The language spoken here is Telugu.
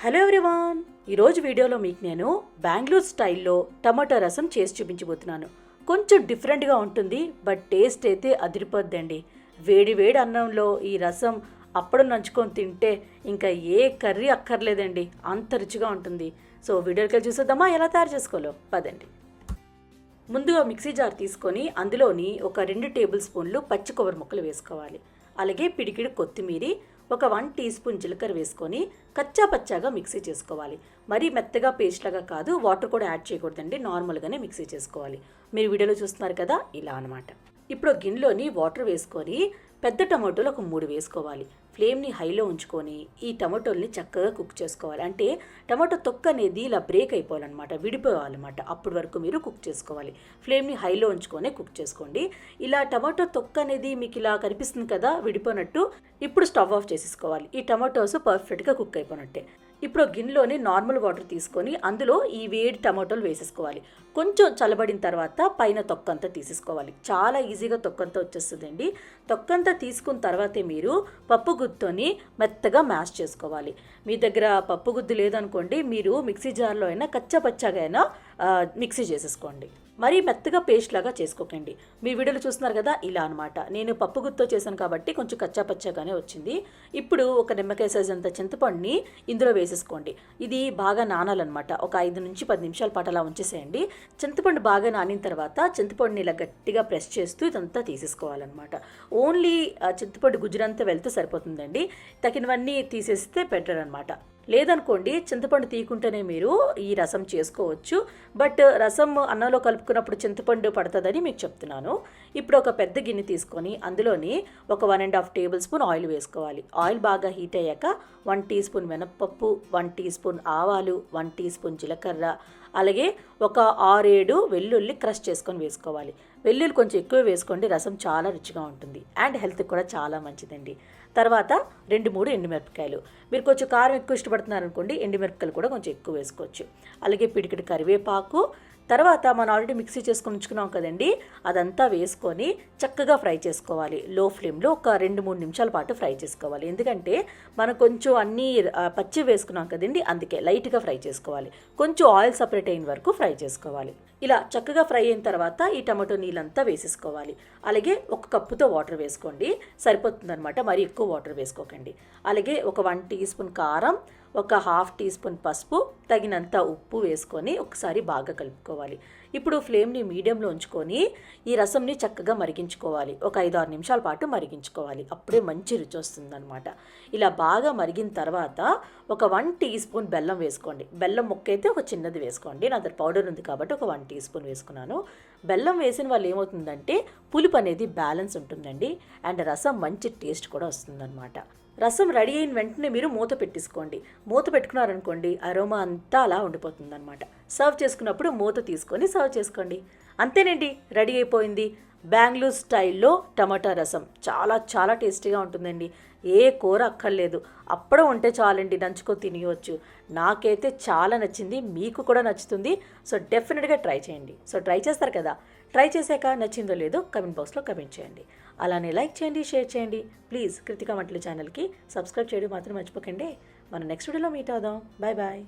హలో ఎవ్రీవాన్, ఈరోజు వీడియోలో మీకు నేను బెంగళూరు స్టైల్లో టమాటా రసం చేసి చూపించబోతున్నాను. కొంచెం డిఫరెంట్గా ఉంటుంది, బట్ టేస్ట్ అయితే అదిరిపోద్దండి. వేడి వేడి అన్నంలో ఈ రసం అప్పుడు నంచుకొని తింటే ఇంకా ఏ కర్రీ అక్కర్లేదండి, అంత రుచిగా ఉంటుంది. సో వీడియోకి చూసేద్దామా ఎలా తయారు చేసుకోవాలో, పదండి. ముందుగా మిక్సీ జార్ తీసుకొని అందులోని ఒక 2 టేబుల్ స్పూన్లు పచ్చి కొబ్బరి ముక్కలు వేసుకోవాలి. అలాగే పిడికిడి కొత్తిమీర, ఒక 1 టీ స్పూన్ జీలకర్ర వేసుకొని కచ్చా పచ్చాగా మిక్సీ చేసుకోవాలి. మరీ మెత్తగా పేస్ట్ లాగా కాదు, వాటర్ కూడా యాడ్ చేయకూడదండి, నార్మల్గానే మిక్సీ చేసుకోవాలి. మీరు వీడియోలో చూస్తున్నారు కదా, ఇలా అనమాట. ఇప్పుడు గిన్నెలోని వాటర్ వేసుకొని పెద్ద టమాటోలు ఒక 3 వేసుకోవాలి. ఫ్లేమ్ని హైలో ఉంచుకొని ఈ టమాటోల్ని చక్కగా కుక్ చేసుకోవాలి. అంటే టమాటో తొక్క అనేది ఇలా బ్రేక్ అయిపోవాలన్నమాట, విడిపోవాలన్నమాట. అప్పటి వరకు మీరు కుక్ చేసుకోవాలి. ఫ్లేమ్ని హైలో ఉంచుకొని కుక్ చేసుకోండి. ఇలా టమాటో తొక్క అనేది మీకు ఇలా కనిపిస్తుంది కదా విడిపోయినట్టు, ఇప్పుడు స్టవ్ ఆఫ్ చేసేసుకోవాలి. ఈ టమాటోస్ పర్ఫెక్ట్గా కుక్ అయిపోయినట్టే. ఇప్పుడు గిన్నెలోని నార్మల్ వాటర్ తీసుకొని అందులో ఈ వేడి టమాటోలు వేసేసుకోవాలి. కొంచెం చల్లబడిన తర్వాత పైన తొక్కంతా తీసేసుకోవాలి. చాలా ఈజీగా తొక్కంతా వచ్చేస్తుందండి. తొక్కంతా తీసుకున్న తర్వాతే మీరు పప్పు గుత్తోని మెత్తగా మ్యాష్ చేసుకోవాలి. మీ దగ్గర పప్పు గుద్దు లేదనుకోండి, మీరు మిక్సీ జార్లో అయినా కచ్చా పచ్చాగా అయినా మిక్సీ చేసేసుకోండి. మరీ మెత్తగా పేస్ట్ లాగా చేసుకోకండి. మీ వీడియోలో చూస్తున్నారు కదా, ఇలా అనమాట. నేను పప్పు గుత్తో చేశాను కాబట్టి కొంచెం కచ్చా పచ్చాగానే వచ్చింది. ఇప్పుడు ఒక నిమ్మకాయ సైజ్ అంత చింతపండుని ఇందులో వేసేసుకోండి. ఇది బాగా నానాలన్నమాట. ఒక 5 నుంచి 10 నిమిషాల పాటు అలా ఉంచేసేయండి. చింతపండు బాగా నానిన తర్వాత చింతపండుని ఇలా గట్టిగా ప్రెస్ చేస్తూ ఇదంతా తీసేసుకోవాలన్నమాట. ఓన్లీ చింతపండు గుజ్జునంతా వెళ్తే సరిపోతుందండి. తగినవన్నీ తీసేస్తే బెటర్ అనమాట. లేదనుకోండి, చింతపండు తీయకుంటేనే మీరు ఈ రసం చేసుకోవచ్చు. బట్ రసం అన్నంలో కలుపుకున్నప్పుడు చింతపండు పడుతుందని మీకు చెప్తున్నాను. ఇప్పుడు ఒక పెద్ద గిన్నె తీసుకొని అందులోని ఒక 1.5 టేబుల్ స్పూన్ ఆయిల్ వేసుకోవాలి. ఆయిల్ బాగా హీట్ అయ్యాక 1 టీ స్పూన్ మినప్పప్పు, 1 టీ స్పూన్ ఆవాలు, 1 టీ స్పూన్ జీలకర్ర, అలాగే ఒక 6-7 వెల్లుల్లి క్రష్ చేసుకొని వేసుకోవాలి. వెల్లుల్లి కొంచెం ఎక్కువ వేసుకోండి, రసం చాలా రుచిగా ఉంటుంది అండ్ హెల్త్కి కూడా చాలా మంచిదండి. తర్వాత 2-3 ఎండుమిరపకాయలు. మీరు కొంచెం కారం ఎక్కువ ఇష్టపడుతున్నారు అనుకోండి, ఎండుమిరపకాయలు కూడా కొంచెం ఎక్కువ వేసుకోవచ్చు. అలాగే పిడికిడి కరివేపాకు. తర్వాత మనం ఆల్రెడీ మిక్సీ చేసుకొని ఉంచుకున్నాం కదండి, అదంతా వేసుకొని చక్కగా ఫ్రై చేసుకోవాలి. లో ఫ్లేమ్లో ఒక 2-3 నిమిషాల పాటు ఫ్రై చేసుకోవాలి. ఎందుకంటే మనం కొంచెం అన్నీ పచ్చి వేసుకున్నాం కదండి, అందుకే లైట్గా ఫ్రై చేసుకోవాలి. కొంచెం ఆయిల్ సపరేట్ అయిన వరకు ఫ్రై చేసుకోవాలి. ఇలా చక్కగా ఫ్రై అయిన తర్వాత ఈ టమాటో నీళ్ళంతా వేసేసుకోవాలి. అలాగే 1 కప్పుతో వాటర్ వేసుకోండి, సరిపోతుందన్నమాట. మరి ఎక్కువ వాటర్ వేసుకోకండి. అలాగే ఒక 1 టీ స్పూన్ కారం, ఒక 1/2 టీ స్పూన్ పసుపు, తగినంత ఉప్పు వేసుకొని ఒకసారి బాగా కలుపుకోవాలి. ఇప్పుడు ఫ్లేమ్ని మీడియంలో ఉంచుకొని ఈ రసంని చక్కగా మరిగించుకోవాలి. ఒక 5-6 నిమిషాల పాటు మరిగించుకోవాలి. అప్పుడే మంచి రుచి వస్తుందన్నమాట. ఇలా బాగా మరిగిన తర్వాత ఒక 1 టీ స్పూన్ బెల్లం వేసుకోండి. బెల్లం ముక్క అయితే ఒక చిన్నది వేసుకోండి. నా దగ్గర పౌడర్ ఉంది కాబట్టి ఒక 1 టీ స్పూన్ వేసుకున్నాను. బెల్లం వేసిన వాళ్ళు ఏమవుతుందంటే పులుపు అనేది బ్యాలెన్స్ ఉంటుందండి అండ్ రసం మంచి టేస్ట్ కూడా వస్తుందన్నమాట. రసం రెడీ అయిన వెంటనే మీరు మూత పెట్టేసుకోండి. మూత పెట్టుకున్నారనుకోండి, అరోమా అంతా అలా ఉండిపోతుందన్నమాట. సర్వ్ చేసుకున్నప్పుడు మూత తీసుకొని సర్వ్ చేసుకోండి. అంతేనండి, రెడీ అయిపోయింది బెంగళూరు స్టైల్లో టమాటా రసం. చాలా చాలా టేస్టీగా ఉంటుందండి. ఏ కూర అక్కర్లేదు, అప్పడం ఉంటే చాలండి, నంచుకొని తినేయవచ్చు. నాకైతే చాలా నచ్చింది, మీకు కూడా నచ్చుతుంది. సో డెఫినెట్గా ట్రై చేయండి. సో ట్రై చేస్తారు కదా, ట్రై చేశాక నచ్చిందో లేదో కమెంట్ బాక్స్లో కమెంట్ చేయండి. అలానే లైక్ చేయండి, షేర్ చేయండి. ప్లీజ్ కృతికా వంటలు ఛానల్కి సబ్స్క్రైబ్ చేయడం మాత్రం మర్చిపోకండి. మనం నెక్స్ట్ వీడియోలో మీట్ అవుదాం. Bye bye.